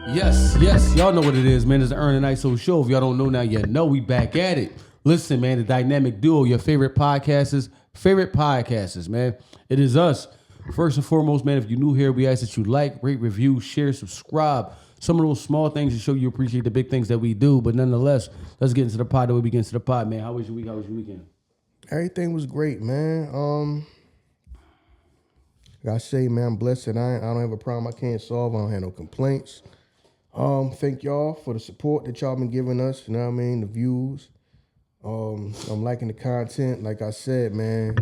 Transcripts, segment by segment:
Yes. Y'all know what it is, man. It's the Ern and Iso show. If y'all don't know now, you know we back at it. Listen, man, the dynamic duo, your favorite podcasters, man. It is us. First and foremost, man, if you're new here, we ask that you like, rate, review, share, subscribe. Some of those small things to show you appreciate the big things that we do. But nonetheless, let's get into the pod. The way we get into the pod, man. How was your week? How was your weekend? Everything was great, man. Like I say, man, I'm blessed and I don't have a problem I can't solve. I don't have no complaints. Thank y'all for the support that y'all been giving us. You know what I mean? The views. I'm liking the content. Like I said, man,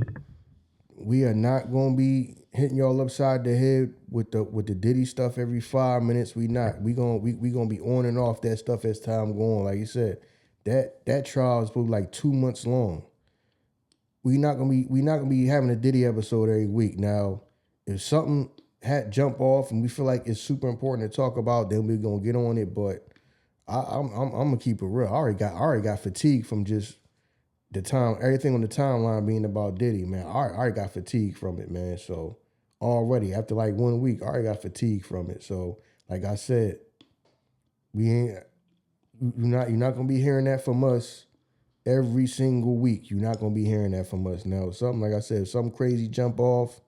we are not gonna be hitting y'all upside the head with the Diddy stuff every 5 minutes. We not. We gonna be on and off that stuff as time go on. Like you said, that trial is probably like 2 months long. We not gonna be having a Diddy episode every week. Now, if something had jump off and we feel like it's super important to talk about, then we're gonna get on it. But I'm gonna keep it real. I already got fatigued from just the time, everything on the timeline being about Diddy, man. I already got fatigued from it, man. So already after like 1 week, I already got fatigued from it. So like I said, you're not gonna be hearing that from us every single week. You're not gonna be hearing that from us. Now, something like I said, if something crazy jump off,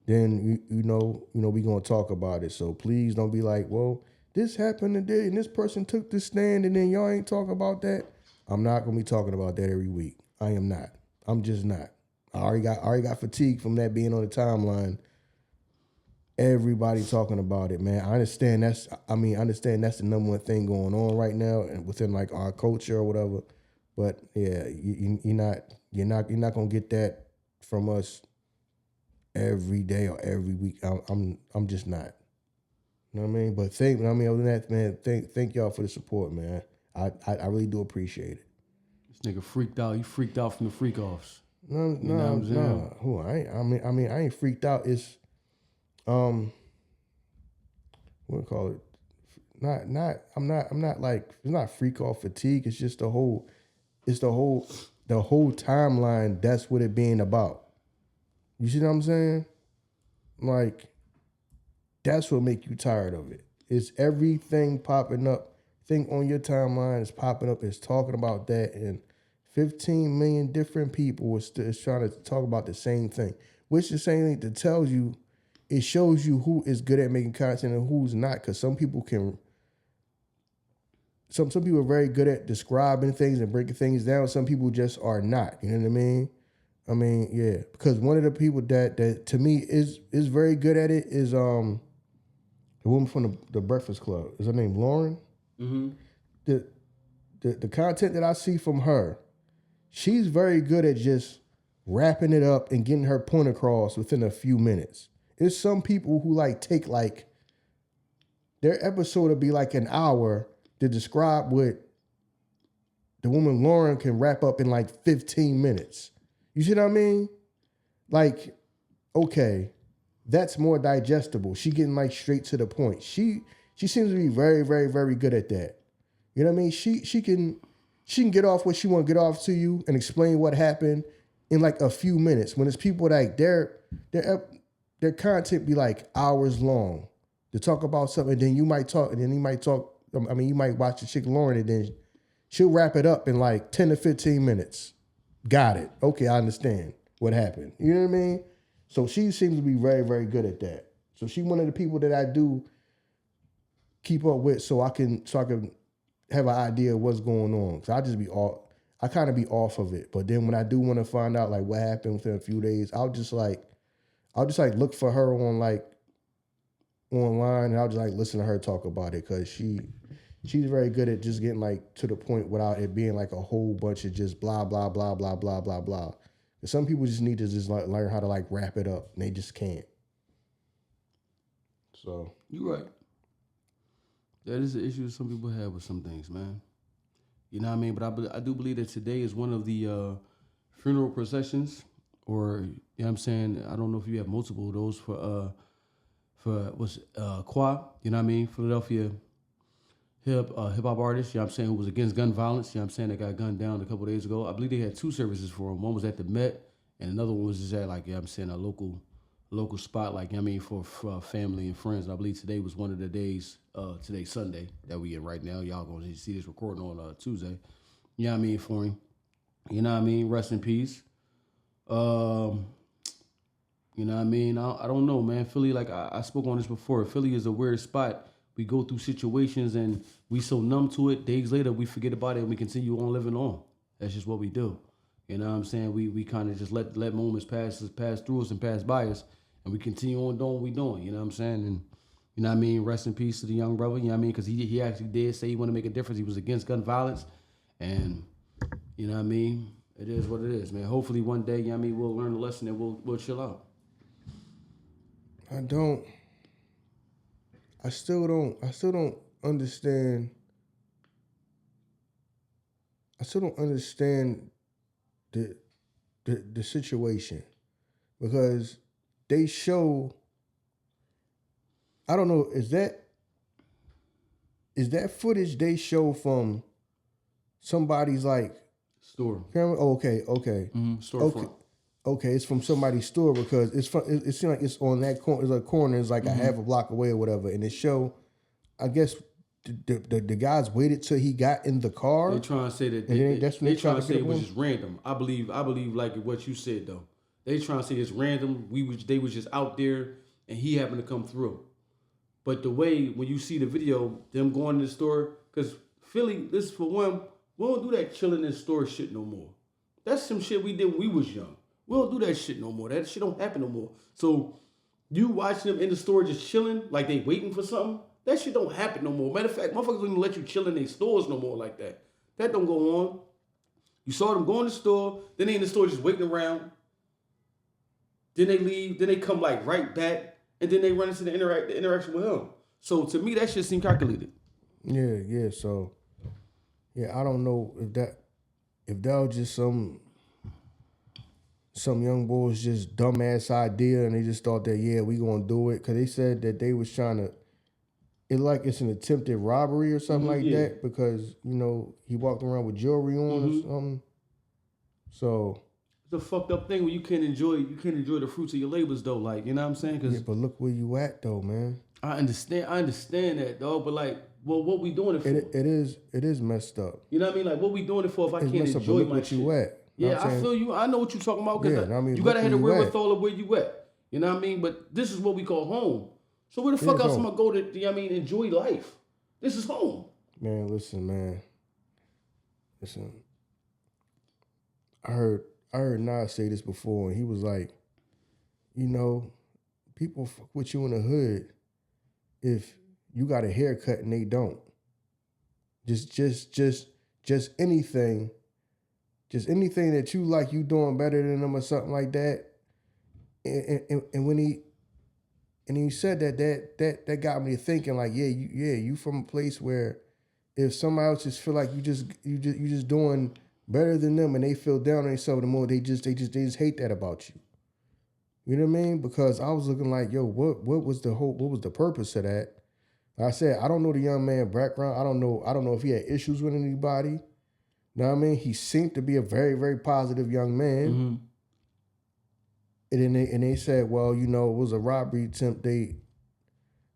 then you know we gonna talk about it. So please don't be like, well, this happened today and this person took the stand and then y'all ain't talking about that. I'm not gonna be talking about that every week. I am not. I'm just not. I already got fatigue from that being on the timeline. Everybody talking about it, man. I understand that's the number one thing going on right now and within like our culture or whatever. But yeah, you're not gonna get that from us every day or every week. I'm just not. You know what I mean? But other than that, man, thank y'all for the support, man. I really do appreciate it. This nigga freaked out. You freaked out from the freak offs. No. I ain't freaked out. It's what do you call it? I'm not like, it's not freak off fatigue. It's just the whole timeline. That's what it being about. You see what I'm saying? Like, that's what make you tired of it. It's everything popping up. Thing on your timeline is popping up. It's talking about that, and 15 million different people is trying to talk about the same thing. Which is the same thing that tells you, it shows you who is good at making content and who's not. Because some people are very good at describing things and breaking things down. Some people just are not. You know what I mean? I mean, yeah. Because one of the people that to me is very good at it is the woman from the Breakfast Club. Is her name Lauren? Mm-hmm. The content that I see from her, she's very good at just wrapping it up and getting her point across within a few minutes. There's some people who take their episode to be like an hour to describe what the woman Lauren can wrap up in like 15 minutes. You see what I mean? Like, okay, that's more digestible. She getting like straight to the point. She seems to be very, very, very good at that. You know what I mean? She can get off what she want to get off to you and explain what happened in like a few minutes. When it's people like their content be like hours long to talk about something, then you might talk, and then you might watch the chick Lauren, and then she'll wrap it up in like 10 to 15 minutes. Got it. Okay, I understand what happened. You know what I mean? So she seems to be very, very good at that. So she's one of the people that I do keep up with, so I can have an idea of what's going on. Cause I kind of be off of it. But then when I do want to find out like what happened within a few days, I'll just look for her on like online, and I'll just like listen to her talk about it, because she's very good at just getting like to the point without it being like a whole bunch of just blah blah blah blah blah blah blah. Some people just need to just like learn how to like wrap it up, and they just can't. So you're right. That is the issue some people have with some things, man. You know what I mean? But I do believe that today is one of the funeral processions, or, you know what I'm saying? I don't know if you have multiple of those for Qua, you know what I mean? Philadelphia hip hop artist, you know what I'm saying, who was against gun violence, you know what I'm saying, that got gunned down a couple of days ago. I believe they had two services for him. One was at the Met, and another one was just at like, you know what I'm saying, a local local spot, like, I mean, for family and friends. I believe today was one of the days, today's Sunday that we in right now. Y'all gonna see this recording on Tuesday. You know what I mean, for him. You know what I mean? Rest in peace. You know what I mean? I don't know, man. Philly, like I spoke on this before, Philly is a weird spot. We go through situations and we so numb to it, days later we forget about it and we continue on living on. That's just what we do. You know what I'm saying? We kind of just let moments pass through us and pass by us, and we continue on doing what we doing. You know what I'm saying? And you know what I mean? Rest in peace to the young brother. You know what I mean? Because he actually did say he wanted to make a difference. He was against gun violence, and you know what I mean? It is what it is, man. Hopefully one day, you know what I mean, we'll learn the lesson and we'll chill out. I still don't understand. I still don't understand the situation, because they show, I don't know, is that footage they show from somebody's like Store. camera? Oh, okay. Storefront. Okay, it's from somebody's store, because it seems like it's on that corner. It's a corner. It's like a half a block away or whatever. And it show, I guess the guys waited till he got in the car. They trying to say that they trying to say it was just random. I believe like what you said though. They trying to say it's random. They was just out there and he happened to come through. But the way when you see the video, them going to the store, because Philly, this for one, we don't do that chilling in the store shit no more. That's some shit we did when we was young. We don't do that shit no more. That shit don't happen no more. So you watching them in the store just chilling, like they waiting for something, that shit don't happen no more. Matter of fact, motherfuckers don't even let you chill in their stores no more like that. That don't go on. You saw them go in the store, then they in the store just waiting around. Then they leave, then they come like right back, and then they run into the interaction with him. So to me, that shit seemed calculated. Yeah. So yeah, I don't know if that was just some young boys just dumbass idea, and they just thought that, yeah, we gonna do it, because they said that they was trying to, it's an attempted robbery or something like that, because he walked around with jewelry on or something. So it's a fucked up thing when you can't enjoy the fruits of your labors though, like, you know what I'm saying? Yeah, but look where you at though, man. I understand that though, but like, well, what we doing it for? It is messed up. You know what I mean? Like, what we doing it for if I can't enjoy enjoy my what shit? You at. Yeah, I feel you. I know what you're talking about, because you gotta have the wherewithal of where you at. You know what I mean? But this is what we call home. So where the fuck else am I go to? You know what I mean? Enjoy life. This is home. Man, listen. I heard Nas say this before, and he was like, people fuck with you in the hood if you got a haircut and they don't. Just anything. Just anything that you like, you doing better than them or something like that. And when he said that got me thinking, like, you from a place where if somebody else just feel like you just doing better than them and they feel down on themselves the more, they just hate that about you. You know what I mean? Because I was looking like, yo, what was the purpose of that? Like I said, I don't know the young man background. I don't know if he had issues with anybody. You know what I mean? He seemed to be a very, very positive young man. And they said, well, it was a robbery attempt. They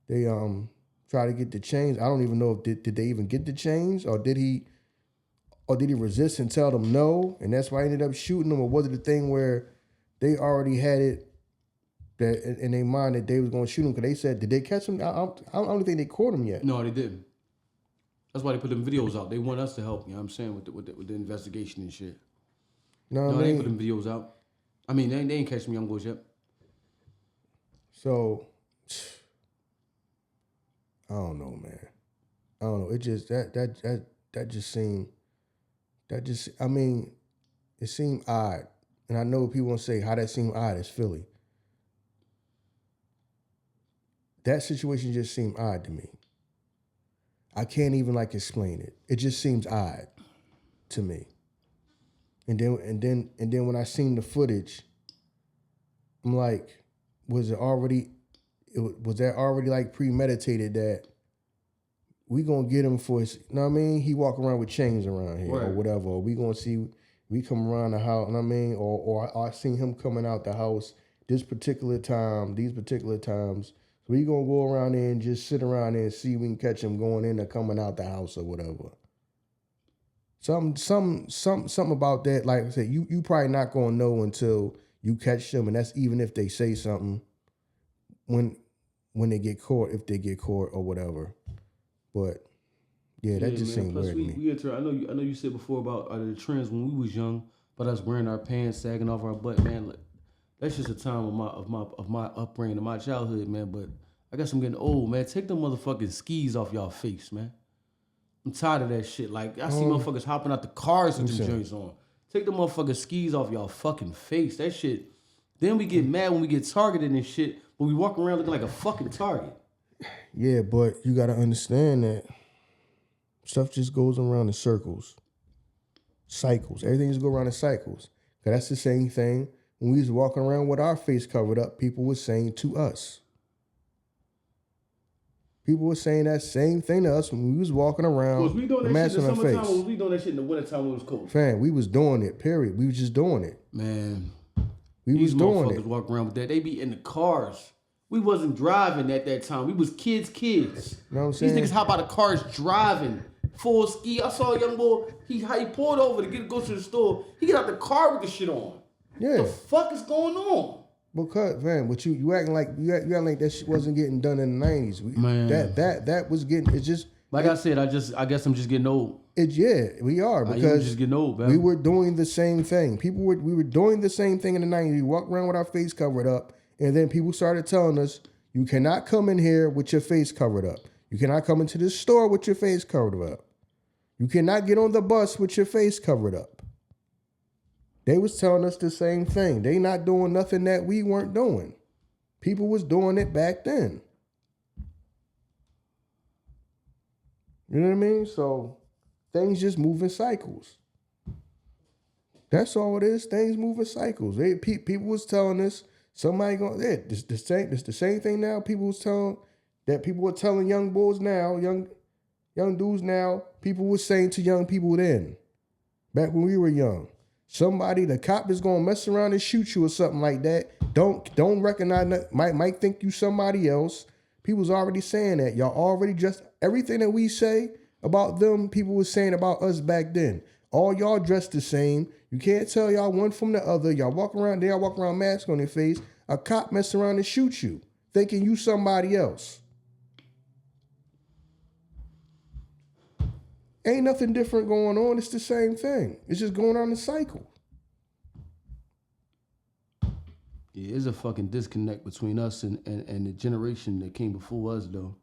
tried to get the chains. I don't even know if did they even get the chains, or did he resist and tell them no, and that's why he ended up shooting them, or was it a thing where they already had it that in their mind that they was going to shoot him? Because they said, did they catch him? I don't think they caught him yet. No, they didn't. That's why they put them videos out. They want us to help, you know what I'm saying, with the investigation and shit. No, they ain't put them videos out. I mean, they ain't catch them young boys yet. So, I don't know, man. I don't know. It just, that just seemed, it seemed odd. And I know people want to say how that seemed odd. It's Philly. That situation just seemed odd to me. I can't even explain it. It just seems odd to me. And then when I seen the footage, I'm like, was that already premeditated that we gonna get him for his, you know what I mean? He walk around with chains around here, right, or whatever. Or we gonna see, we come around the house, you know what I mean? Or I seen him coming out the house, this particular time, these particular times. So we gonna go around there and just sit around there and see if we can catch them going in or coming out the house or whatever. Something about that. Like I said, you probably not gonna know until you catch them, and that's even if they say something when they get caught, if they get caught or whatever. But yeah, that just seemed weird to me. I know you said before about the trends when we was young, about us wearing our pants sagging off our butt, man. Like, that's just a time of my upbringing, of my childhood, man. But I guess I'm getting old, man. Take them motherfucking skis off y'all face, man. I'm tired of that shit. Like, I see motherfuckers hopping out the cars with them joints on. Take the motherfucking skis off y'all fucking face. That shit. Then we get mad when we get targeted and shit, but we walk around looking like a fucking target. Yeah, but you gotta understand that stuff just goes around in circles. Cycles. Everything just go around in cycles. Cause that's the same thing. When we was walking around with our face covered up, people were saying to us. People were saying that same thing to us when we was walking around. Was we doing that shit in the summertime or was we doing that shit in the wintertime when it was cold? Fam, we was doing it, period. We was just doing it. Man. We was doing it. These motherfuckers walk around with that. They be in the cars. We wasn't driving at that time. We was kids. You know what I'm saying? These niggas hop out of cars driving. Full ski. I saw a young boy, he pulled over to go to the store. He get out the car with the shit on. Yeah. The fuck is going on? Because, man, but you acting like you acting like that shit wasn't getting done in the 90s. Man. That was getting, it's just like I said, I guess I'm just getting old. We are, because just getting old, man. We were doing the same thing. We were doing the same thing in the 90s. We walked around with our face covered up, and then people started telling us, you cannot come in here with your face covered up. You cannot come into this store with your face covered up. You cannot get on the bus with your face covered up. They was telling us the same thing. They not doing nothing that we weren't doing. People was doing it back then. You know what I mean? So things just move in cycles. That's all it is. Things move in cycles. People was telling us, somebody going, yeah, it's the same thing now. People were telling young boys now, young dudes now, people were saying to young people then, back when we were young. The cop is gonna mess around and shoot you or something like that. Don't recognize that. Might think you somebody else. People was already saying that. Y'all already just everything that we say about them, people was saying about us back then. All y'all dressed the same. You can't tell y'all one from the other. Y'all walk around mask on their face. A cop mess around and shoot you, thinking you somebody else. Ain't nothing different going on. It's the same thing. It's just going on in a cycle. Yeah, there's a fucking disconnect between us and the generation that came before us, though.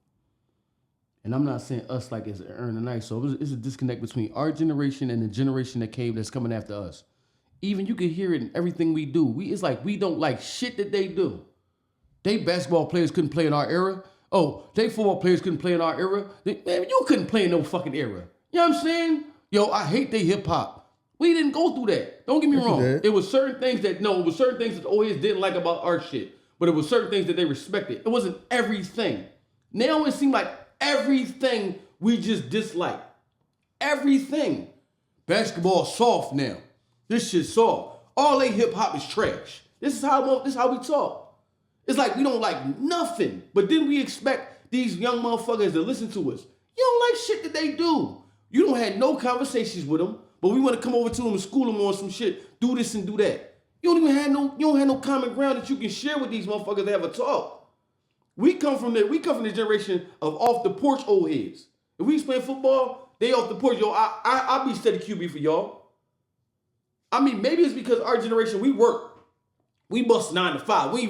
And I'm not saying us like it's Ern and Iso. It's a disconnect between our generation and the generation that's coming after us. Even you can hear it in everything we do. It's like we don't like shit that they do. They basketball players couldn't play in our era. Oh, they football players couldn't play in our era. Man, you couldn't play in no fucking era. You know what I'm saying? Yo, I hate they hip hop. We didn't go through that. Don't get me wrong. It was certain things that the old heads didn't like about our shit. But it was certain things that they respected. It wasn't everything. Now it seems like everything we just dislike. Everything. Basketball soft now. This shit's soft. All they hip hop is trash. This is how we talk. It's like we don't like nothing. But then we expect these young motherfuckers to listen to us. You don't like shit that they do. You don't have no conversations with them, but we want to come over to them and school them on some shit. Do this and do that. You don't have no common ground that you can share with these motherfuckers to have a talk. We come from the generation of off the porch old heads. If we playing football, they off the porch. Yo, I'll be steady QB for y'all. I mean, maybe it's because our generation, we work. We bust 9 to 5. We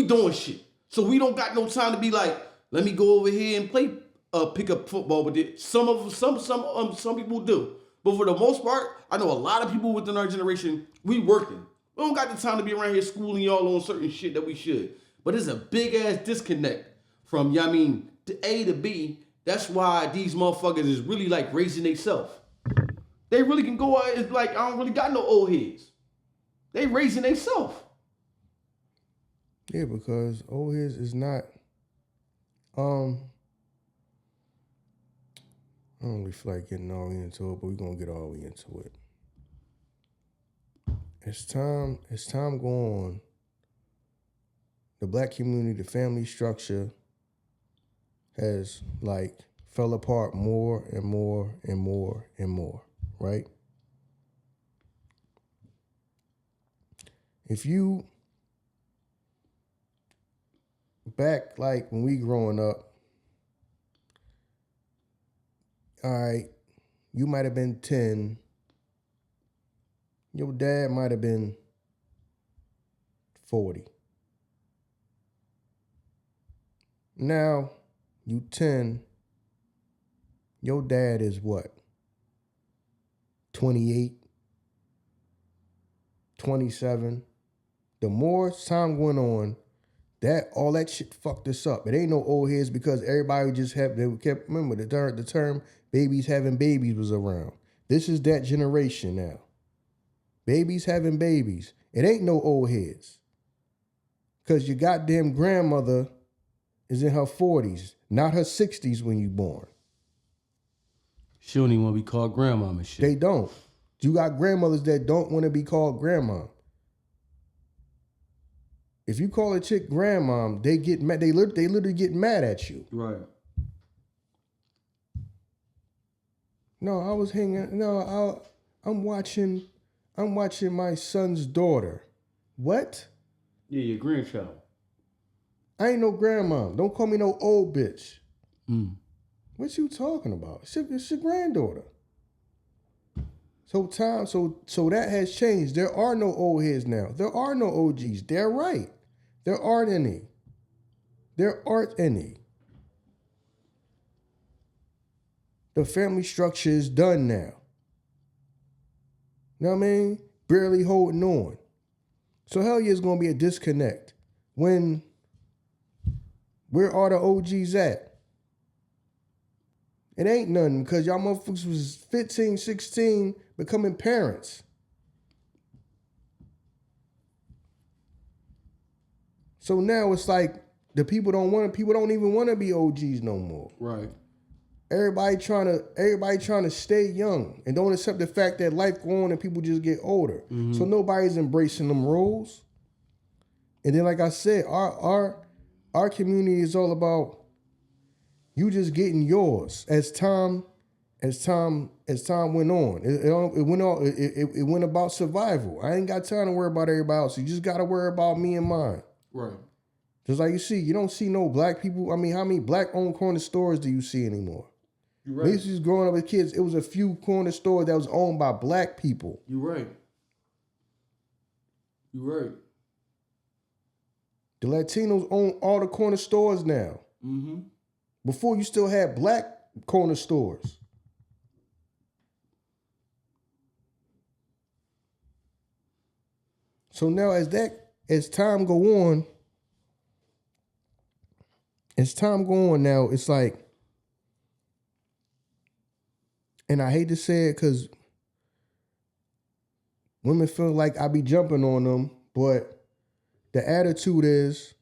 doing shit. So we don't got no time to be like, let me go over here and play pick up football with it. Some people do. But for the most part, I know a lot of people within our generation, we working. We don't got the time to be around here schooling y'all on certain shit that we should. But it's a big ass disconnect from, to A to B. That's why these motherfuckers is really like raising themselves. They really can go out, it's like, I don't really got no old heads. They raising themselves. Yeah, because old heads is not, I don't really feel like getting all into it, but we're gonna get all into it. As time go on, the black community, the family structure has like fell apart more and more and more and more, right? If you back like when we growing up, all right, you might have been 10. Your dad might have been 40. Now, you 10. Your dad is what? 28, 27. The more time went on, all that shit fucked us up. It ain't no old heads because everybody just remember the term babies having babies was around. This is that generation now. Babies having babies. It ain't no old heads. Because your goddamn grandmother is in her 40s, not her 60s when you born. She don't even want to be called grandma and shit. They don't. You got grandmothers that don't want to be called grandma. If you call a chick grandma, they get mad. They literally get mad at you. Right. No, I was hanging. No, I'm watching my son's daughter. What? Yeah, your grandchild. I ain't no grandma. Don't call me no old bitch. Mm. What you talking about? It's your granddaughter. So that has changed. There are no old heads now. There are no OGs. They're right. There aren't any. There aren't any. The family structure is done now. You know what I mean? Barely holding on. So hell yeah, it's gonna be a disconnect. Where are the OGs at? It ain't nothing because y'all motherfuckers was 15, 16 becoming parents. So now it's like people don't even want to be OGs no more. Right. Everybody trying to stay young and don't accept the fact that life go on and people just get older. Mm-hmm. So nobody's embracing them roles. And then, like I said, our community is all about you just getting yours as time went on. It went about survival. I ain't got time to worry about everybody else. You just got to worry about me and mine. Right. Just like you don't see no black people. I mean, how many black-owned corner stores do you see anymore? You're right. We used to just growing up with kids, it was a few corner stores that was owned by black people. You're right. You're right. The Latinos own all the corner stores now. Mm-hmm. Before, you still had black corner stores. So now as time go on now, it's like, and I hate to say it because women feel like I be jumping on them, but the attitude is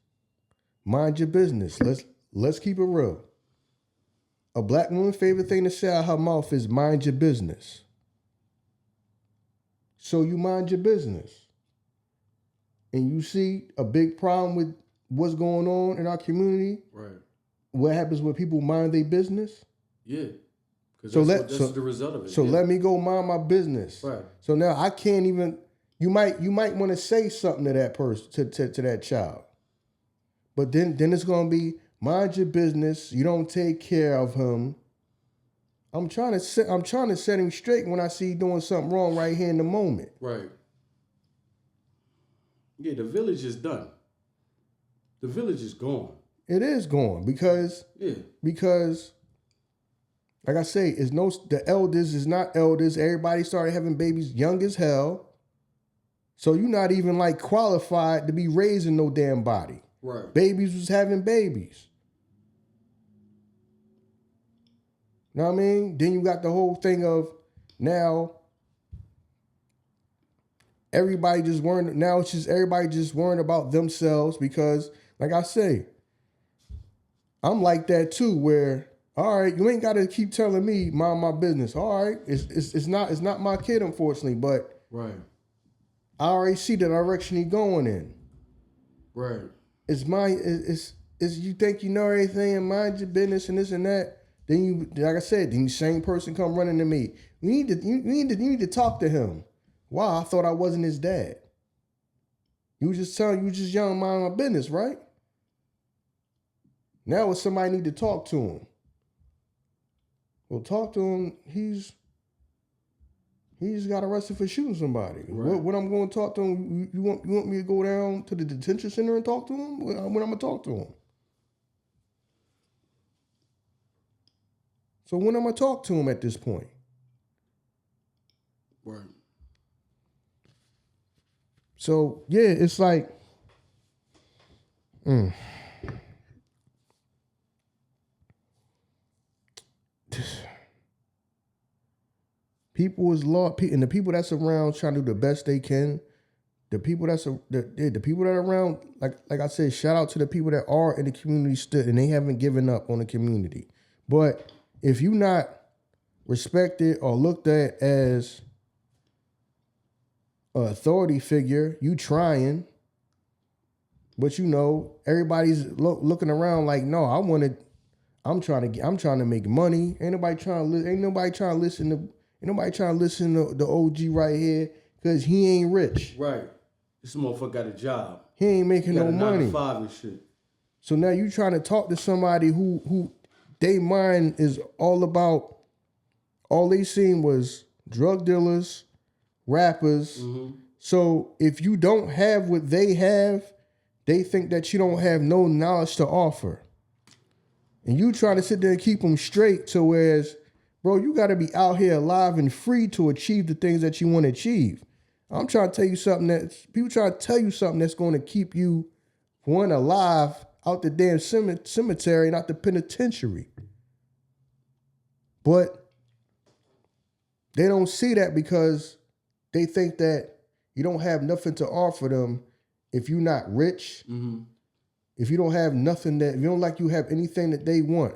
mind your business. Let's keep it real. A black woman's favorite thing to say out her mouth is mind your business. So you mind your business. And you see a big problem with what's going on in our community. Right. What happens when people mind their business? Yeah. Because that's the result of it. So let me go mind my business. Right. So now I can't even. You might want to say something to that person, to that child, but then it's gonna be mind your business. You don't take care of him. I'm trying to set him straight when I see he doing something wrong right here in the moment. Right. Yeah, the village is done. The village is gone. It is gone because like I say, the elders is not elders. Everybody started having babies young as hell. So you're not even like qualified to be raising no damn body. Right. Babies was having babies. You know what I mean? Then you got the whole thing of now everybody just worrying about themselves because, like I say, I'm like that too, where all right, you ain't got to keep telling me mind my business. All right, it's not my kid, unfortunately, but right, I already see the direction he going in. Right. it's you think you know everything and mind your business and this and that. Then you, like I said, then the same person come running to me. You need to talk to him. Wow, I thought I wasn't his dad. You was just young, mind my business, right? Now it's somebody need to talk to him. Well, talk to him. He just got arrested for shooting somebody. Right. What I'm going to talk to him? You want me to go down to the detention center and talk to him? When I'm going to talk to him? So when I'm going to talk to him at this point? Right. So, yeah, it's like, people is lost, and the people that's around trying to do the best they can. The people the people that are around, like I said, shout out to the people that are in the community still, and they haven't given up on the community. But if you not respected or looked at as an authority figure, you trying, but you know everybody's looking around like, no, I'm trying to make money. Ain't nobody trying to listen to the OG right here because he ain't rich. Right. This motherfucker got a job. He ain't making no money. 9 to 5 and shit. So now you trying to talk to somebody who they mind is all about, all they seen was drug dealers, rappers. Mm-hmm. So if you don't have what they have, they think that you don't have no knowledge to offer. And you try to sit there and keep them straight to whereas, bro, you got to be out here alive and free to achieve the things that you want to achieve. I'm trying to tell you something people try to tell you something that's going to keep you, one, alive out the damn cemetery, not the penitentiary. But they don't see that because they think that you don't have nothing to offer them if you're not rich. Mm-hmm. If you don't have nothing if you don't like you have anything that they want.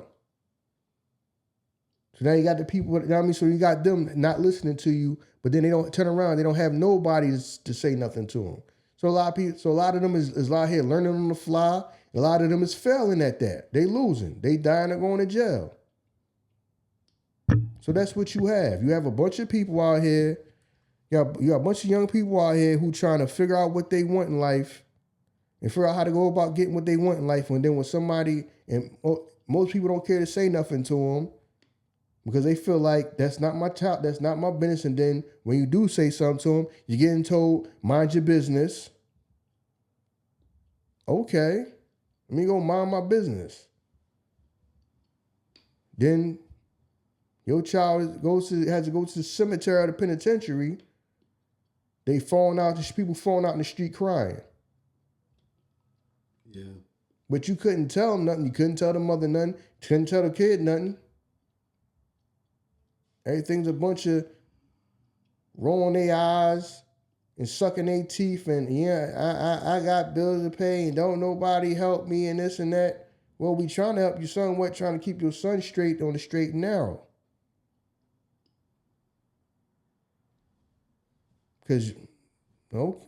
So now you got the people, you know what I mean? So you got them not listening to you, but then they don't turn around. They don't have nobody to say nothing to them. So a lot of them is out here learning on the fly. A lot of them is failing at that. They losing. They dying or going to jail. So that's what you have. You have a bunch of people out here. You got a bunch of young people out here who trying to figure out what they want in life and figure out how to go about getting what they want in life. And then when somebody, and most people don't care to say nothing to them because they feel like that's not my child, that's not my business. And then when you do say something to them, you're getting told, mind your business. Okay, let me go mind my business. Then your child has to go to the cemetery or the penitentiary. People falling out in the street crying. Yeah. But you couldn't tell them nothing. You couldn't tell the mother nothing. You couldn't tell the kid nothing. Everything's a bunch of rolling their eyes and sucking their teeth and, yeah, I got bills to pay and don't nobody help me and this and that. Well, we trying to help your son. What? Trying to keep your son straight on the straight and narrow. Because, and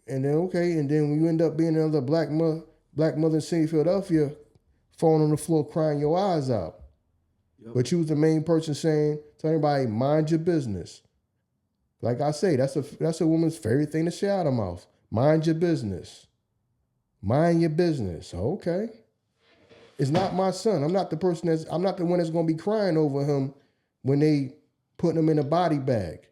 then when you end up being another black mother in City, Philadelphia, falling on the floor crying your eyes out. Yep. But you was the main person telling everybody, mind your business. Like I say, that's a woman's favorite thing to say out of her mouth. Mind your business. Mind your business. Okay. It's not my son. I'm not the one that's going to be crying over him when they putting him in a body bag.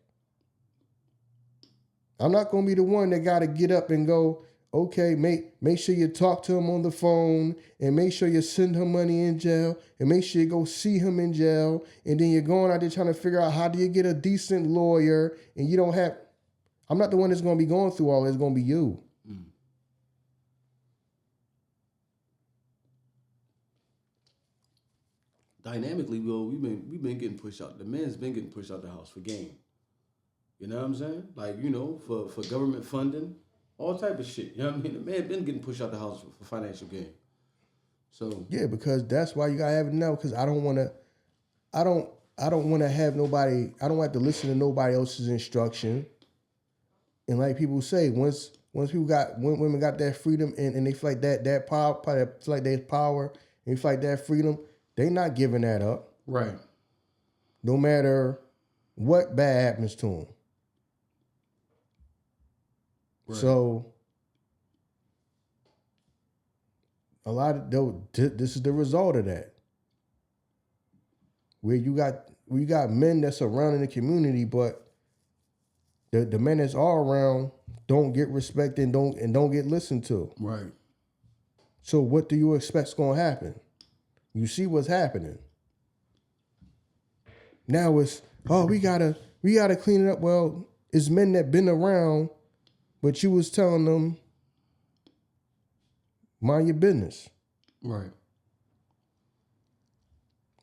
I'm not going to be the one that got to get up and go, okay, make sure you talk to him on the phone and make sure you send him money in jail and make sure you go see him in jail. And then you're going out there trying to figure out how do you get a decent lawyer and you don't have, I'm not the one that's going to be going through all this. It's going to be you. Mm. Dynamically, Will, we've been getting pushed out. The man's been getting pushed out the house for game. You know what I'm saying? Like, for government funding, all type of shit. You know what I mean? The man been getting pushed out the house for financial gain. So yeah, because that's why you gotta have it now. Because I don't want to have nobody. I don't have to listen to nobody else's instruction. And like people say, once when women got that freedom and they feel like that power, feel like there's power and they feel like that freedom, they not giving that up. Right. No matter what bad happens to them. Right. So a lot of this is the result of that. Where you got men that's around in the community, but the men that's all around don't get respect and don't get listened to. Right. So what do you expect's gonna happen? You see what's happening. Now it's we gotta clean it up. Well, it's men that been around, but you was telling them mind your business. Right.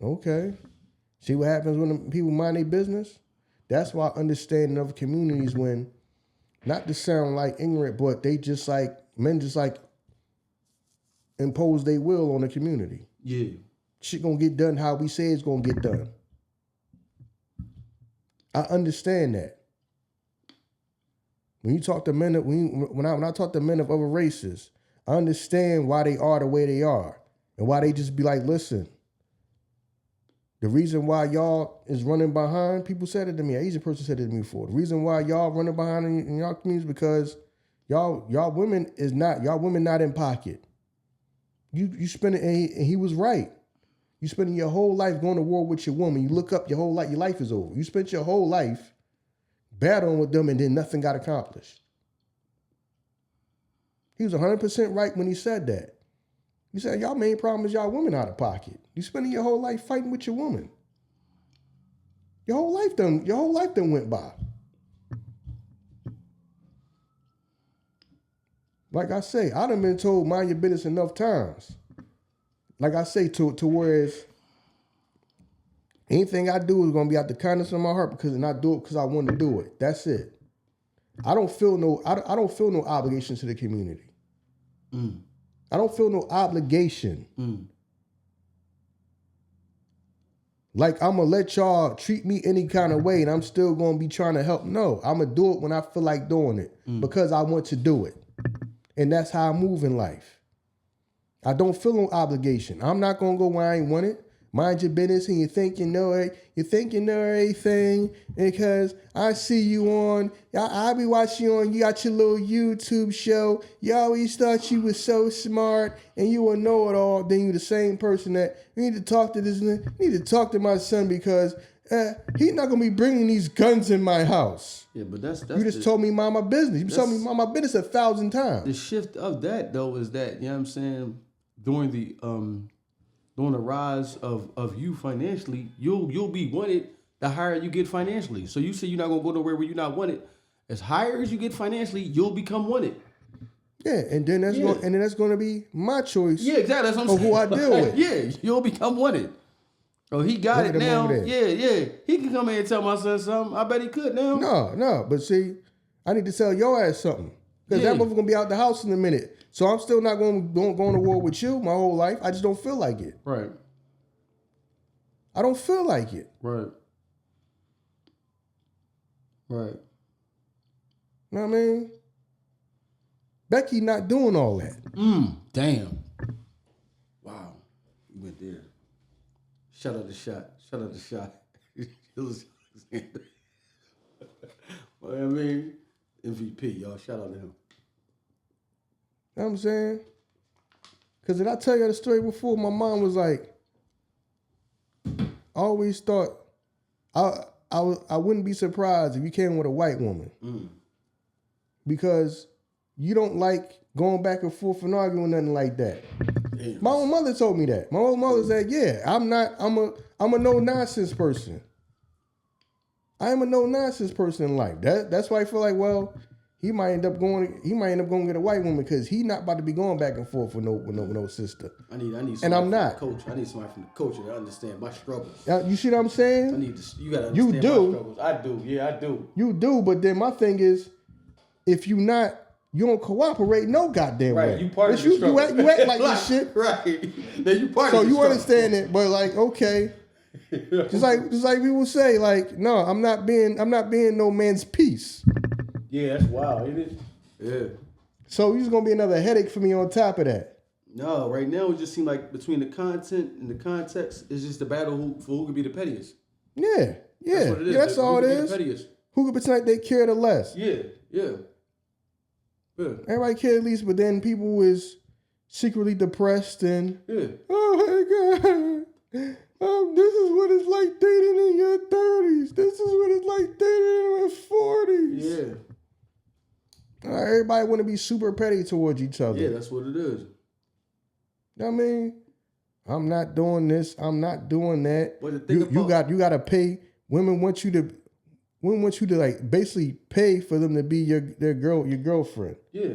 Okay. See what happens when the people mind their business? That's why understanding of communities when, not to sound like ignorant, but they just like, men just like impose their will on the community. Yeah. Shit gonna get done how we say it's gonna get done. I understand that. When you talk to men, when I talk to men of other races, I understand why they are the way they are. And why they just be like, listen, the reason why y'all is running behind, people said it to me, an Asian person said it to me before. The reason why y'all running behind in y'all communities is because y'all women not in pocket. You spend it, and he was right. You spending your whole life going to war with your woman. You look up your whole life, your life is over. You spent your whole life battling with them and then nothing got accomplished. He was 100% right when he said that. He said, y'all main problem is y'all women out of pocket. You spending your whole life fighting with your woman. Your whole life done went by. Like I say, I done been told mind your business enough times. Like I say, to whereas anything I do is gonna be out the kindness of my heart and I do it because I want to do it. That's it. I don't feel no obligation to the community. Mm. I don't feel no obligation. Mm. Like I'm gonna let y'all treat me any kind of way and I'm still gonna be trying to help. No, I'm gonna do it when I feel like doing it because I want to do it. And that's how I move in life. I don't feel no obligation. I'm not gonna go where I ain't want it. Mind your business and you think you know it. You think you know everything because I see you on, I be watching you on, you got your little YouTube show. You always thought you was so smart and you will know it all. Then you the same person that, you need to talk to this, you need to talk to my son because he's not going to be bringing these guns in my house. Yeah, but that's you just told me mind my business. You told me mind my business 1,000 times. The shift of that, though, is that, you know what I'm saying, during the rise of you financially, you'll be wanted the higher you get financially. So you say you're not gonna go nowhere where you're not wanted. As higher as you get financially, you'll become wanted. Yeah, and then that's gonna be my choice. Yeah, exactly. That's what I'm saying. Who I deal with. Yeah, you'll become wanted. Oh, he got it now. Yeah. He can come in and tell my son something. I bet he could now. No. But see, I need to tell your ass something. Because that motherfucker gonna be out the house in a minute. So I'm still not going to war with you my whole life. I just don't feel like it. Right. I don't feel like it. Right. Right. You know what I mean? Becky not doing all that. Damn. Wow. You went there. Shout out the shot. Well, I mean, MVP, y'all. Shout out to him. You know what I'm saying? Because did I tell you the story before? My mom was like, I always thought I wouldn't be surprised if you came with a white woman. Because you don't like going back and forth and arguing nothing like that. Damn. My own mother told me that. My own mother said, yeah, I'm a no-nonsense person. I am a no-nonsense person in life. That's why I feel like, well, he might end up going to get a white woman because he not about to be going back and forth with no sister. I need somebody and I'm not. From the coach. I need somebody from the coach to understand my struggles. You see what I'm saying? You gotta understand my struggles. I do. Yeah, I do. You do, but then my thing is, if you don't cooperate no goddamn way. Right, you part of the struggle. You act like this shit. Right. Then you part so of the you struggle. Understand it, but like, okay. just like people say, like, no, I'm not being no man's piece. Yeah, that's wild, ain't it? Yeah. So you're just gonna be another headache for me on top of that. No, right now it just seems like between the content and the context, it's just a battle for who could be the pettiest. Yeah. That's what it is. That's all it Who could be is. the pettiest? Who could pretend like they care the less? Yeah. Everybody care at least, but then people is secretly depressed and oh my God. This is what it's like dating in your 30s. This is what it's like dating in your 40s. Yeah. Everybody want to be super petty towards each other. Yeah, that's what it is. I mean, I'm not doing this. I'm not doing that. But the thing you got to pay. Women want you to like basically pay for them to be your girlfriend. Yeah.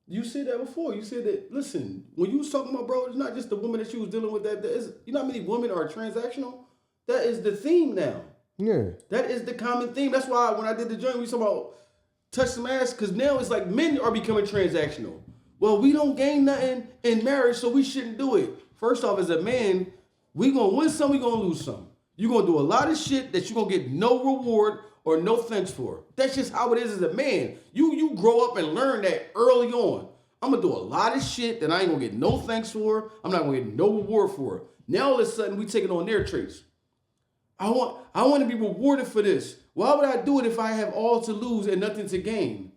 You said that before. You said that, listen, when you was talking about, bro, it's not just the woman that you was dealing with. You know how many women are transactional? That is the theme now. Yeah. That is the common theme. That's why when I did the joint, we talking about touch some ass, because now it's like men are becoming transactional. Well, we don't gain nothing in marriage, so we shouldn't do it. First off, as a man, we going to win some, we going to lose some. You're going to do a lot of shit that you're going to get no reward or no thanks for. That's just how it is as a man. You grow up and learn that early on. I'm going to do a lot of shit that I ain't going to get no thanks for. I'm not going to get no reward for. Now, all of a sudden, we taking on their traits. I want to be rewarded for this. Why would I do it if I have all to lose and nothing to gain?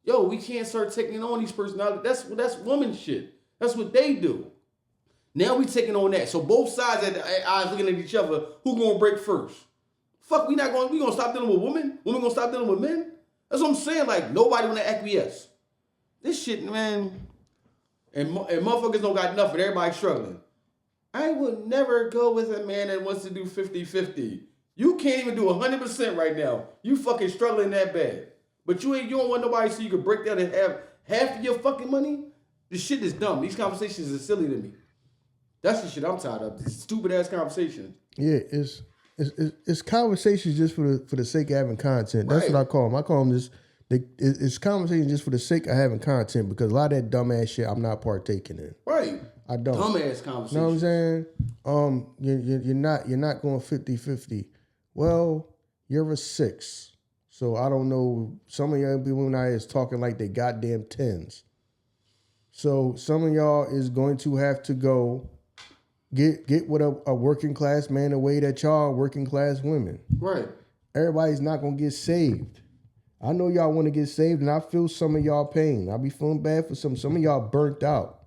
Yo, we can't start taking on these personalities. That's woman shit. That's what they do. Now we taking on that. So both sides at the eyes looking at each other. Who gonna break first? Fuck, we gonna stop dealing with women? Women gonna stop dealing with men? That's what I'm saying. Like, nobody wanna acquiesce. This shit, man. And motherfuckers don't got nothing. Everybody's struggling. I would never go with a man that wants to do 50-50. You can't even do 100% right now. You fucking struggling that bad. But you don't want nobody so you can break down and have half of your fucking money? This shit is dumb. These conversations are silly to me. That's the shit I'm tired of. These stupid ass conversations. Yeah, it's conversations just for the sake of having content. That's what I call them. I call them it's conversations just for the sake of having content, because a lot of that dumbass shit I'm not partaking in. Right. I don't. Dumbass conversations. You know what I'm saying? You're not going 50-50. Well, you're a 6. So I don't know. Some of y'all women out here is talking like they goddamn 10s. So some of y'all is going to have to go get with a working class man the way that y'all are working class women. Right. Everybody's not gonna get saved. I know y'all want to get saved, and I feel some of y'all pain. I be feeling bad for some. Some of y'all burnt out.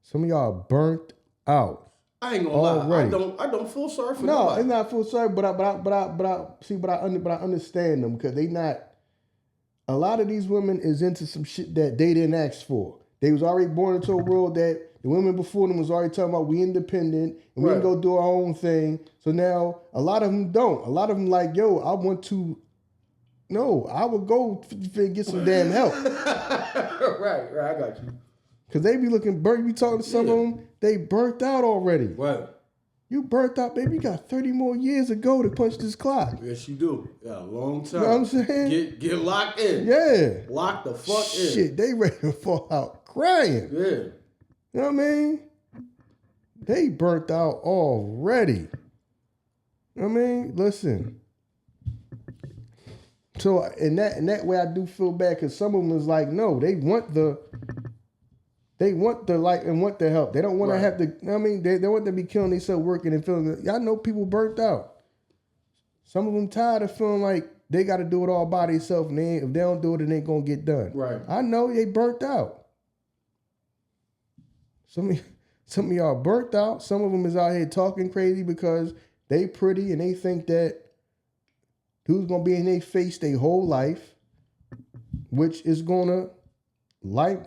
Some of y'all burnt out. I ain't gonna lie. I don't feel sorry for nobody. No, it's not feel sorry, but I understand them, because they not. A lot of these women is into some shit that they didn't ask for. They was already born into a world that the women before them was already talking about we independent and we can go do our own thing. So now a lot of them don't. A lot of them like, yo, I would go get some damn help. Right, I got you. Because they be looking burnt. You talking to some of them, they burnt out already. Right. You burnt out, baby. You got 30 more years to go to punch this clock. Yes, you do. You got a long time. You know what I'm saying? Get locked in. Yeah. Lock the fuck in. Shit, they ready to fall out crying. Yeah. You know what I mean? They burnt out already. You know what I mean? Listen. So in that way, I do feel bad, because some of them is like, no, they want the like and want the help. They don't want to have to. You know what I mean, they want to be killing themselves working and feeling. Y'all know people burnt out. Some of them tired of feeling like they got to do it all by themselves, and if they don't do it, it ain't gonna get done. Right. I know they burnt out. Some of y'all burnt out. Some of them is out here talking crazy because they pretty and they think that dude's gonna be in their face their whole life, which is gonna life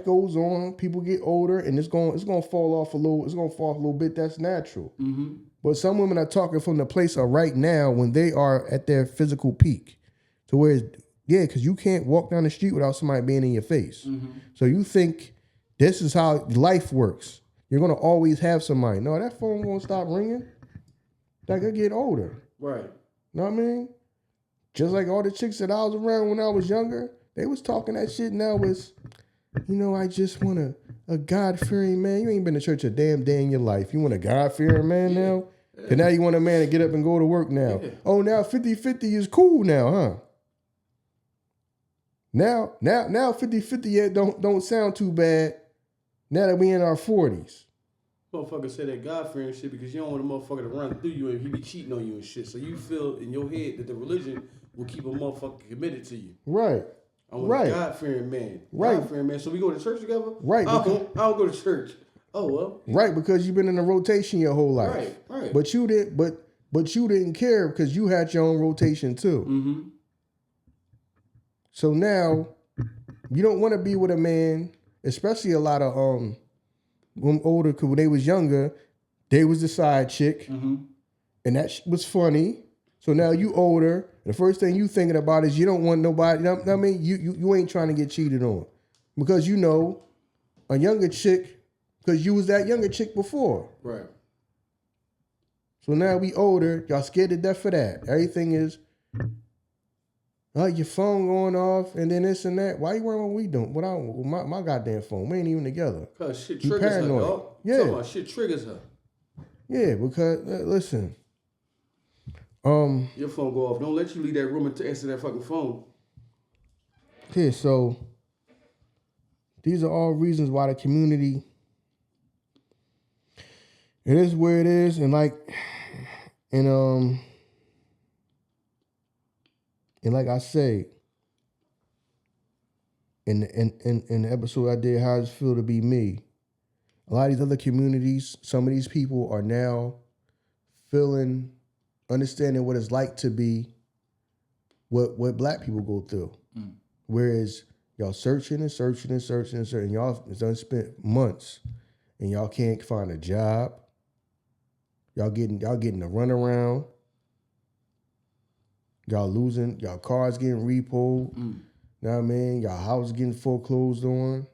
goes on. People get older, and it's gonna fall off a little. It's gonna fall off a little bit. That's natural. Mm-hmm. But some women are talking from the place of right now when they are at their physical peak, to where because you can't walk down the street without somebody being in your face. Mm-hmm. So you think this is how life works. You're gonna always have somebody. No, that phone won't stop ringing. Like I get older. Right. Know what I mean? Just like all the chicks that I was around when I was younger, they was talking that shit. Now was, I just want a God-fearing man. You ain't been to church a damn day in your life. You want a God-fearing man now? And now you want a man to get up and go to work now. Yeah. Oh, now 50-50 is cool now, huh? Now 50-50 don't sound too bad. Now that we in our 40s. Motherfucker say that God-fearing shit because you don't want a motherfucker to run through you and he be cheating on you and shit. So you feel in your head that the religion will keep a motherfucker committed to you. Right. I want a God-fearing man. Right. God-fearing man. So we go to church together? Right. I don't go to church. Oh, well. Right, because you've been in a rotation your whole life. Right. But you didn't care because you had your own rotation too. Mm-hmm. So now you don't want to be with a man, especially a lot of when older, because when they was younger, they was the side chick, and that was funny. So now you older, the first thing you thinking about is you don't want nobody. I mean, you ain't trying to get cheated on because you know a younger chick, because you was that younger chick before. Right. So now we older, y'all scared to death for that. Everything is, your phone going off and then this and that. Why you worrying what we doing? My goddamn phone. We ain't even together. Because shit You triggers paranoid. her, dog. Yeah. Talking about shit triggers her. Yeah, because listen. Your phone go off. Don't let you leave that room and answer that fucking phone. Okay, so these are all reasons why the community, it is where it is, and like I say in the episode I did, How Does It Feel to Be Me? A lot of these other communities, some of these people are now understanding what it's like to be what black people go through. Whereas y'all searching, y'all done spent months and y'all can't find a job. Y'all getting a runaround. Y'all losing, y'all cars getting repoed. Know what I mean? Y'all house getting foreclosed on.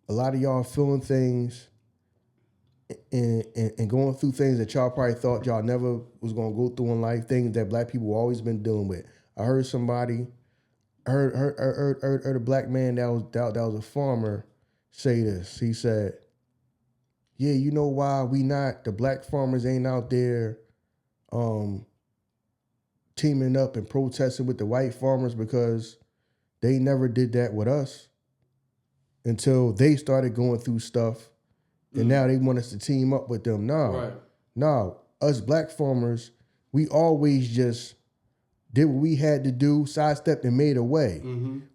A lot of y'all feeling things and going through things that y'all probably thought y'all never was gonna go through in life, things that black people always been dealing with. I heard a black man that was a farmer say this. He said, yeah, you know why the black farmers ain't out there teaming up and protesting with the white farmers, because they never did that with us until they started going through stuff, and now they want us to team up with them. No, us black farmers, we always just did what we had to do, sidestepped and made a way.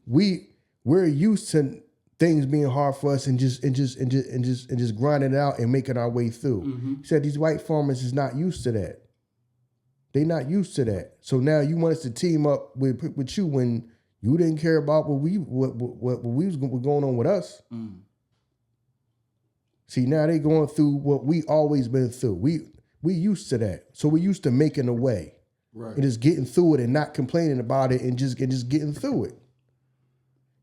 We're used to things being hard for us and just grinding it out and making our way through. He said these white farmers is not used to that. They not used to that. So now you want us to team up with you when you didn't care about what was going on with us. See, now they going through what we always been through. We used to that. So we used to making a way. Right. And just getting through it and not complaining about it and just getting through it.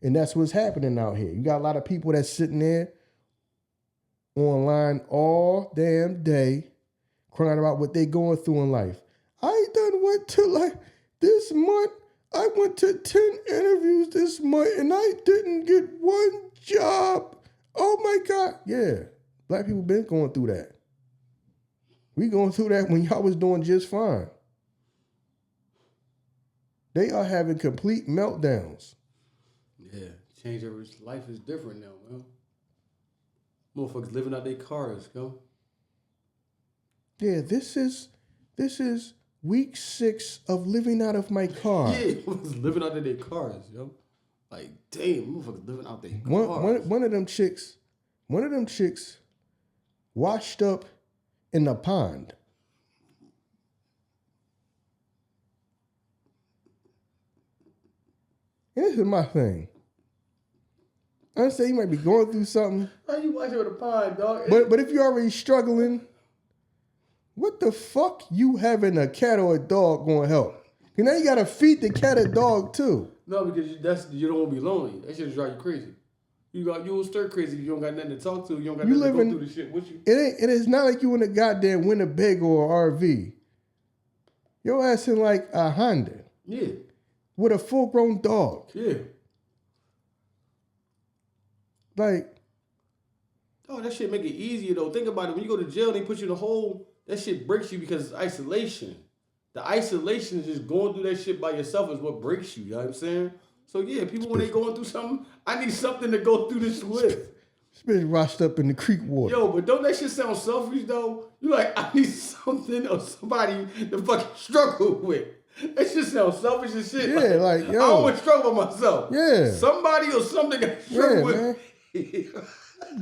And that's what's happening out here. You got a lot of people that's sitting there online all damn day crying about what they going through in life. I done went to this month, I went to 10 interviews this month and I didn't get one job. Oh my God. Yeah, black people been going through that. We going through that when y'all was doing just fine. They are having complete meltdowns. Yeah, change every life is different now, man. Motherfuckers living out their cars, yo. Yeah, this is week 6 of living out of my car. Yeah, motherfuckers living out of their cars, yo. Like, damn, motherfuckers living out their cars. One of them chicks washed up in the pond. And this is my thing. I understand you might be going through something. How you watching with a pond, dog? But if you're already struggling, what the fuck you having a cat or a dog going to help? And now you got to feed the cat or dog too. No, because you don't want to be lonely. That shit drive you crazy. You will stir crazy if you don't got nothing to talk to. You don't got nothing to go through the shit with you. It is not like you in a goddamn Winnebago or RV. Your ass in like a Honda. Yeah. With a full-grown dog. Yeah. Like. Oh, that shit make it easier though. Think about it. When you go to jail, they put you in a hole. That shit breaks you because it's isolation. the isolation is just going through that shit by yourself is what breaks you. You know what I'm saying? So yeah, people when they going through something, I need something to go through this with. This bitch washed up in the creek water. Yo, but don't that shit sound selfish though? You like, I need something or somebody to fucking struggle with. That shit sounds selfish as shit. Yeah, like, yo. I don't want to struggle with myself. Yeah. Somebody or something got to struggle with me.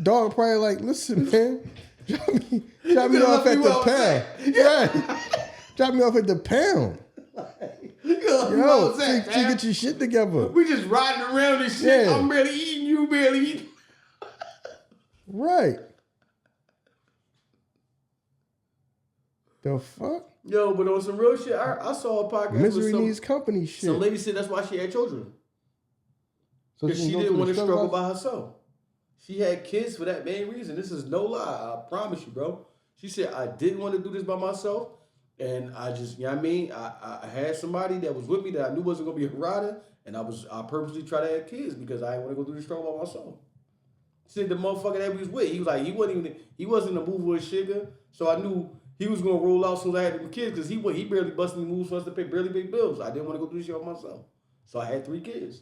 Dog probably like, listen, man, drop me off at the pound. Yeah. Drop me off at the pound. Yo, get your shit together. We just riding around this shit. Yeah. I'm barely eating, you barely eating. Right. The fuck? Yo, but on some real shit, I saw a podcast Misery with needs company shit. some lady said that's why she had children. So Because she didn't want to struggle by herself. She had kids for that main reason. This is no lie. I promise you, bro. She said, I didn't want to do this by myself. And I just, you know what I mean? I had somebody that was with me that I knew wasn't going to be a rider. And I purposely tried to have kids because I didn't want to go through the struggle by myself. She said the motherfucker that we was with, he was like, he wasn't a mover or sugar. So I knew he was going to roll out soon as I had them kids because he barely busted any moves for us to pay barely big bills. I didn't want to go through this shit by myself. So I had 3 kids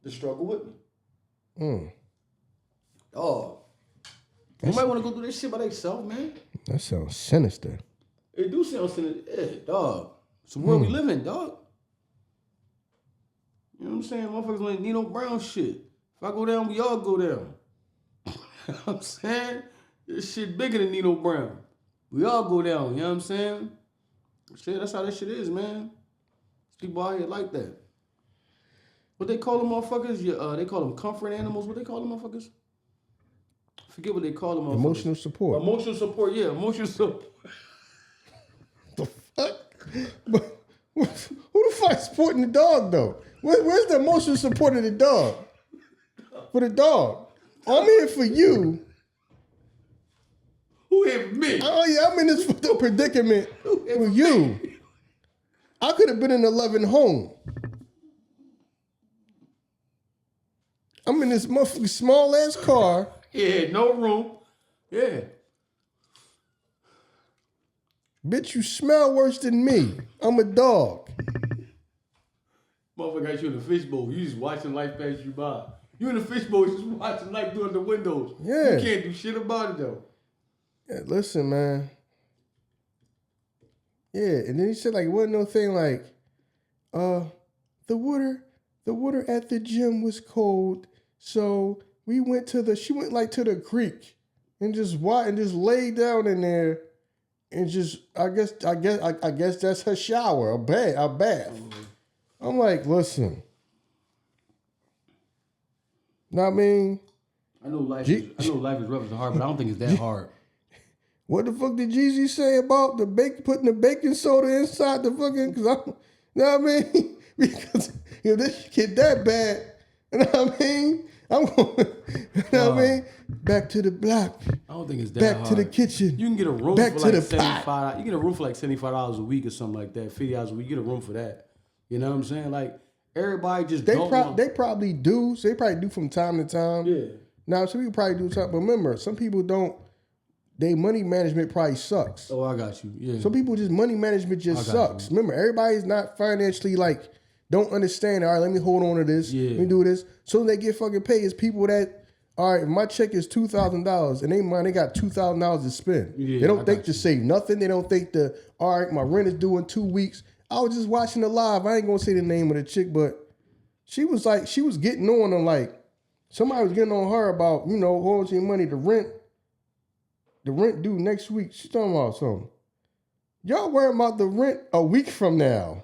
to struggle with me. Oh, you might want to go through this shit by themselves, man. That sounds sinister. It do sound sinister. Yeah, dog. It's the world we live in, dog. You know what I'm saying? Motherfuckers like Nino Brown shit. If I go down, we all go down. You know what I'm saying? This shit bigger than Nino Brown. We all go down, you know what I'm saying? Shit, that's how that shit is, man. People out here like that. What they call them motherfuckers? They call them comfort animals. What they call them motherfuckers? I forget what they call them motherfuckers. Emotional support. Emotional support, yeah. Emotional support. The fuck? But who the fuck supporting the dog, though? Where's the emotional support of the dog? For the dog. I'm here for you. Who here for me? Oh, yeah, I'm in this predicament for you. I could have been in a loving home. I'm in this motherfucking small ass car. Yeah, no room. Yeah. Bitch, you smell worse than me. I'm a dog. Motherfucker got you in the fishbowl. You just watching life pass you by. You in the fishbowl, just watching life through the windows. Yeah. You can't do shit about it though. Yeah, listen, man. Yeah, and then he said like it wasn't no thing like, the water at the gym was cold, so she went to the creek and just laid down in there and just I guess that's her shower, a bath. Mm-hmm. I'm like, listen. Know what I mean? I know life is rough and hard, but I don't think it's that hard. What the fuck did Jeezy say about putting the baking soda inside the fucking? Cause you know what I mean? Because if this get that bad, you know what I mean? I'm going. You know what I mean? Back to the block. I don't think it's that hard. Back to the kitchen. You can get a room back for to like the $75. pot. You get a room for like $75 a week or something like that. $50 a week. You get a room for that. You know what I'm saying? Like everybody just they probably do. So they probably do from time to time. Yeah. Now some people probably do something. But remember, some people don't. Their money management probably sucks. Oh, I got you. Yeah. Some people just money management just sucks. Remember, everybody's not financially like don't understand. All right, let me hold on to this. Yeah. Let me do this. So they get fucking paid. It's people that all right. If my check is $2,000 and they got $2,000 to spend. Yeah, they don't think to save nothing. They don't think to all right. My rent is due in 2 weeks. I was just watching the live. I ain't gonna say the name of the chick, but she was getting on them like somebody was getting on her about holding your money to rent. The rent due next week. She's talking about something. Y'all worrying about the rent a week from now?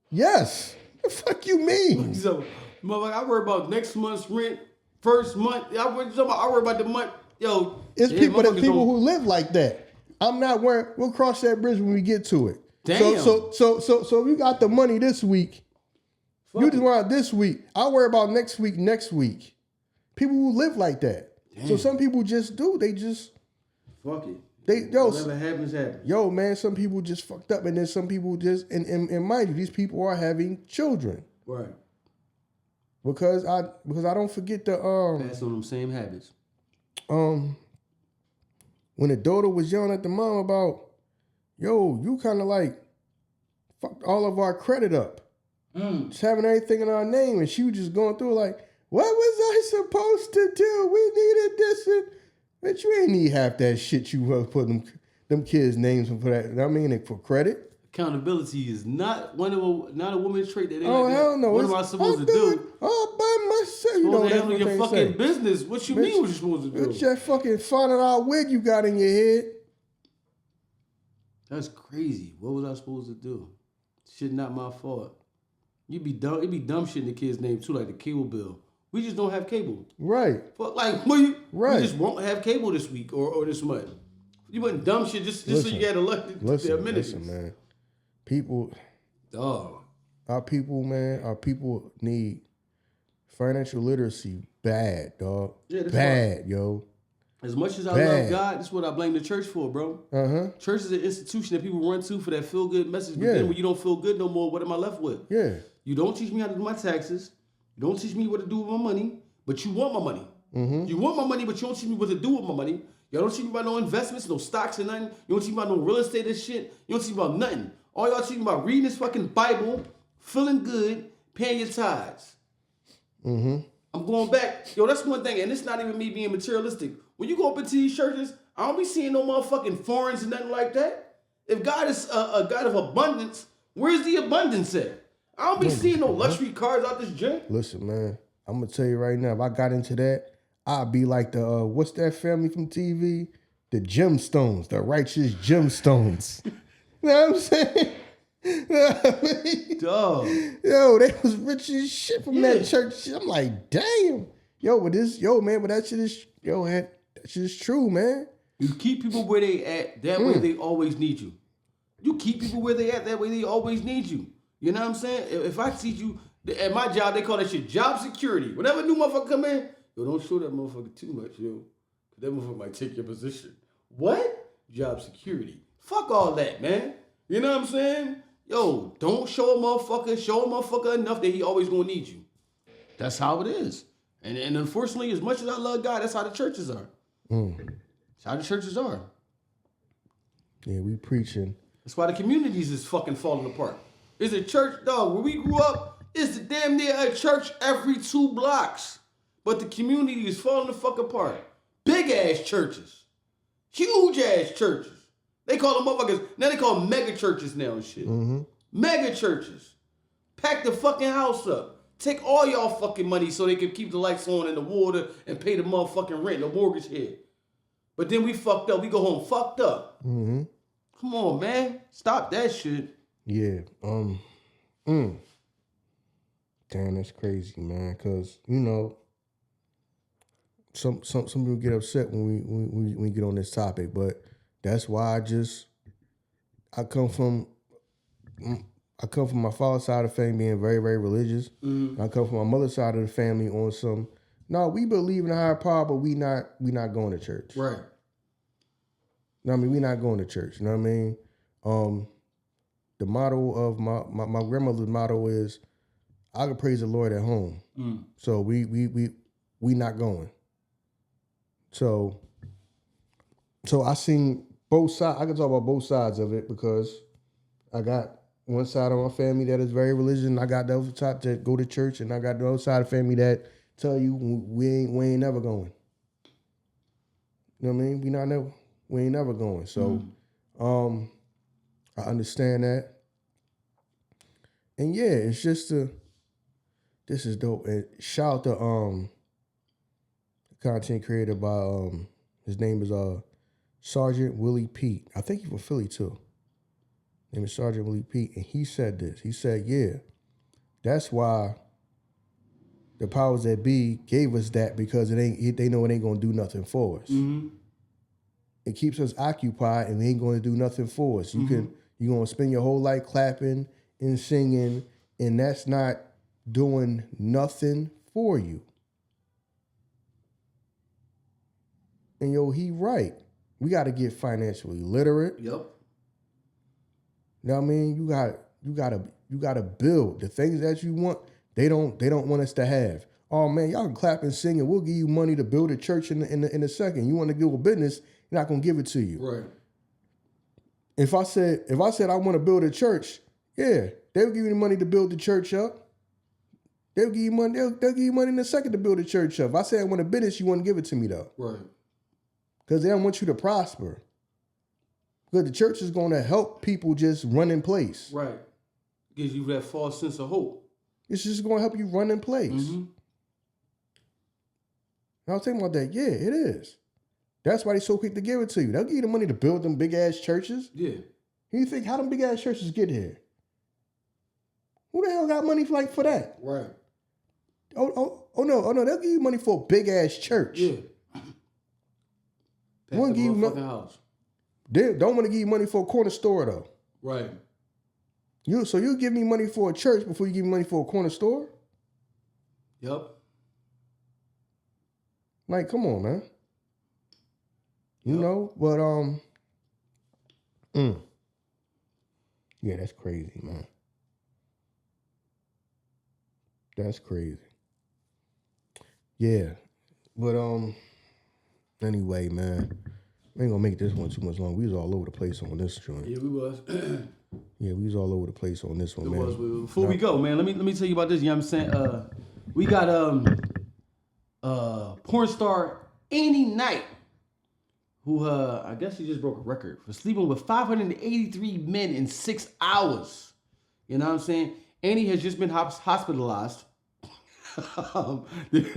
Yes. The fuck you mean? So, motherfucker, I worry about next month's rent, first month. I worry about the month. Yo, it's people who live like that. I'm not worried. We'll cross that bridge when we get to it. Damn. So you got the money this week. You just worry about this week. I worry about next week. People who live like that. Damn. So some people just do. They just. Fuck it. Whatever happens. Yo, man, some people just fucked up, and then some people just and mind you, these people are having children. Right. Because I don't forget the pass on them same habits. When the daughter was yelling at the mom about, yo, you kind of like fucked all of our credit up. Just having everything in our name, and she was just going through like, what was I supposed to do? We needed this, and but you ain't need half that shit you was putting them kids' names for that. I mean, for credit. Accountability is not not a woman's trait that they Oh, like hell no. What am I supposed to do? All by myself. You know Supposed to that's handle what your they fucking say. business. What you mean what you supposed to do? It's that fucking $5 wig you got in your head. That's crazy. What was I supposed to do? Shit not my fault. You be dumb. It be dumb shit in the kid's name too, like the cable bill. We just don't have cable. Right. Fuck, like we Right. just won't have cable this week or this month. You want dumb shit just so you get elected to their amenities. Listen, man. People, our people, man, our people need financial literacy bad, dog. Yeah, bad, yo. As much as I love God, that's what I blame the church for, bro. Church is an institution that people run to for that feel-good message. But then when you don't feel good no more, what am I left with? Yeah. You don't teach me how to do my taxes. You don't teach me what to do with my money, but you want my money. You want my money, but you don't teach me what to do with my money. Y'all don't teach me about no investments, no stocks and nothing. You don't teach me about no real estate and shit. You don't teach me about nothing. All y'all teach me about reading this fucking Bible, feeling good, paying your tithes. I'm going back. Yo, that's one thing, and it's not even me being materialistic. When you go up into these churches, I don't be seeing no motherfucking foreigns and nothing like that. If God is a God of abundance, where's the abundance at? I don't be seeing no luxury cars out this joint. Listen, man, I'm gonna tell you right now, if I got into that, I'd be like the what's that family from TV? The Gemstones, the righteous Gemstones. You know what I'm saying? You know what I mean? Dog. Yo, they was rich as shit from that church. I'm like, damn. But that shit is, that shit is true, man. You keep people where they at, that way they always need you. You keep people where they at, that way they always need you. You know what I'm saying? If I teach you, at my job, they call that shit job security. Whenever a new motherfucker come in, yo, don't show that motherfucker too much, yo. That motherfucker might take your position. What? Job security. Fuck all that, man. You know what I'm saying? Yo, don't show a motherfucker enough that he always gonna need you. That's how it is. And unfortunately, as much as I love God, that's how the churches are. That's how the churches are. Yeah, we preaching. That's why the communities is fucking falling apart. It's a church, dog. Where we grew up, it's damn near a church every 2 blocks. But the community is falling the fuck apart. Big ass churches. Huge ass churches. They call them motherfuckers, now they call them mega churches now and shit. Mega churches. Pack the fucking house up. Take all y'all fucking money so they can keep the lights on and the water and pay the motherfucking rent, the mortgage here. But then we fucked up. We go home fucked up. Come on, man. Stop that shit. Yeah. Damn, that's crazy, man. Cause some people get upset when we get on this topic, but that's why I come from my father's side of the family being very, very religious. I come from my mother's side of the family on some. No, we believe in a higher power, but we not going to church. Right. No, I mean, we not going to church. You know what I mean? The motto of my grandmother's motto is, I can praise the Lord at home. So we not going. So I seen both sides. I can talk about both sides of it because I got one side of my family that is very religious, and I got the other side that go to church, and I got the other side of the family that tell you we ain't never going. You know what I mean? We ain't never going. So I understand that. And yeah, it's just this is dope. And shout out to content creator by his name is Sergeant Willie Pete. I think he's from Philly too. His name is Sergeant Willie Pete, and he said this. He said, "Yeah, that's why the powers that be gave us that, because they know it ain't gonna do nothing for us. It keeps us occupied, and it ain't gonna do nothing for us. You're gonna spend your whole life clapping and singing, and that's not doing nothing for you." And he right. We got to get financially literate. Yep. You know what I mean? You gotta build the things that you want. They don't want us to have. Oh man, y'all can clap and sing, and we'll give you money to build a church in a second. You want to do a business, they're not gonna give it to you. Right. If I said I want to build a church, Yeah, they'll give you the money to build the church up. They'll give you money. They'll give you money in a second to build the church up. If I say I want a business, you wouldn't give it to me though. Right. Because they don't want you to prosper. Because the church is going to help people just run in place. Right. Gives you that false sense of hope. It's just going to help you run in place. Mm-hmm. I was thinking about that. Yeah, it is. That's why they're so quick to give it to you. They'll give you the money to build them big ass churches. Yeah. You think how them big ass churches get here? Who the hell got money for that? Right. Oh no, they'll give you money for a big ass church. Yeah. Won't give you house. They don't want to give you money for a corner store though. Right. So you give me money for a church before you give me money for a corner store? Yep. Like, come on, man. You know, but yeah, that's crazy, man. That's crazy. Yeah. But anyway, man. We ain't gonna make this one too much long. We was all over the place on this joint. Yeah, we was. Yeah, we was all over the place on this one, man. Before we go, man, let me tell you about this. You know what I'm saying? We got porn star Annie Knight, who I guess she just broke a record for sleeping with 583 men in 6 hours. You know what I'm saying? Annie has just been hospitalized. This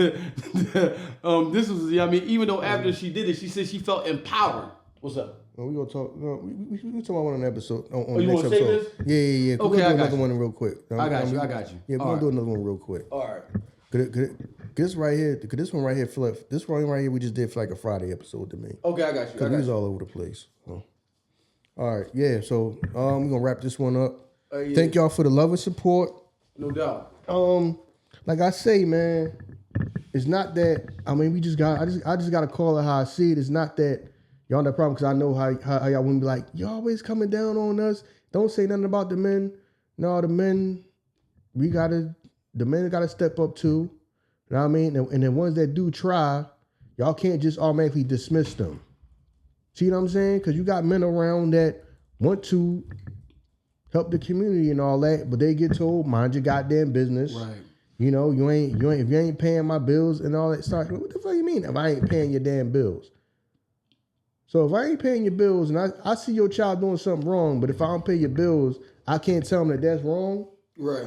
was, I mean, even though after she did it, she said she felt empowered. What's up? Well, we gonna talk. No, we talk about one on the episode. On you next want to say episode. this? Yeah. Okay, we're gonna I do got another you. one real quick. I got you. Yeah, we're gonna do another one real quick. All right. This right here, this one right here, this one right here, we just did for like a Friday episode to me. Okay, I got you. Because we was all over the place. So. All right, yeah. So we're gonna wrap this one up. Yeah. Thank y'all for the love and support. No doubt. Like I say, man, it's not that. I mean, I just gotta call it how I see it. It's not that y'all the problem because I know how y'all women be like, you always coming down on us. Don't say nothing about the men. No, the men gotta step up too. You know what I mean? And the ones that do try, y'all can't just automatically dismiss them. See what I'm saying? Because you got men around that want to help the community and all that, but they get told, mind your goddamn business. Right. You know, you ain't if you ain't paying my bills and all that stuff. What the fuck you mean if I ain't paying your damn bills? So if I ain't paying your bills and I see your child doing something wrong, but if I don't pay your bills, I can't tell them that that's wrong. Right.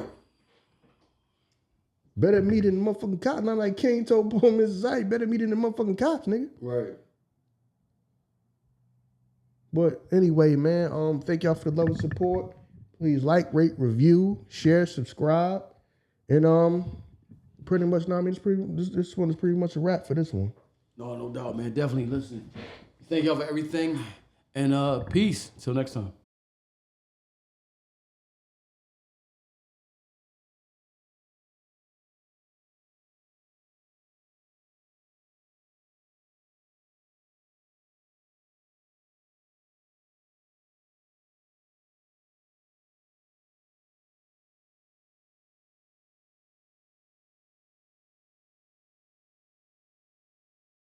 Better meet in the motherfucking cops. Not like King told poor Mrs. Zite, better meet in the motherfucking cops, nigga. Right. But anyway, man, thank y'all for the love and support. Please like, rate, review, share, subscribe. And pretty much now, I mean, this one is pretty much a wrap for this one. No doubt, man. Definitely listen. Thank y'all for everything. And peace. Till next time.